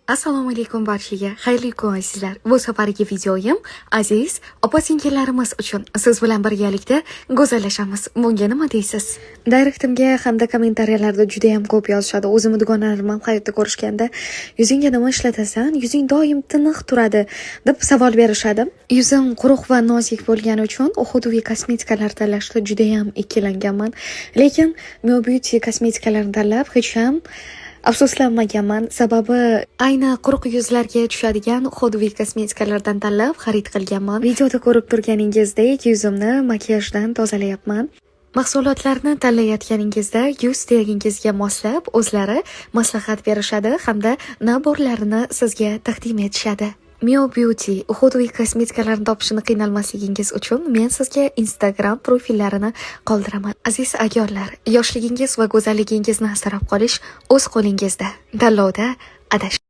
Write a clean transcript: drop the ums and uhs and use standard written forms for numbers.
Assalomu alaykum barchaga. Xayrli kun sizlar. Bu safargi videoyim aziz opa-singillarimiz uchun. Siz bilan birgalikda go'zallashamiz. Bunga nima deysiz? Direktimga hamda kommentariyalarda juda ham ko'p yozishadi. O'zimni dugonalarim ham hayotda ko'rishganda, yuzingga nima ishlatasan? Yuzing doim tiniq turadi deb savol berishadi. Yuzim quruq va nozik bo'lgani uchun hududiy kosmetikalar tanlashda juda ham ikkilanganman. Lekin Mio Beauty kosmetikalarni tanlab hech ham afsuslanmaganman, sababi ayni quruq yuzlarga tushadigan hududiy kosmetikalardan tanlab xarid qilganman. Videoda ko'rib turganingizdek, yuzimni makiyajdan tozalayapman. Mahsulotlarni tanlayotganingizda yuz tergingizga moslab o'zlari maslahat berishadi hamda naborlarini sizga taqdim etishadi. Mio Beauty hududiy kosmetikalarni topishni qiynalmasligingiz uchun men sizga Instagram profillarini qoldiraman. Aziz ayollar, yoshligingiz va go'zalligingizni asrab qolish o'z qo'lingizda. Tanlovda adashmang.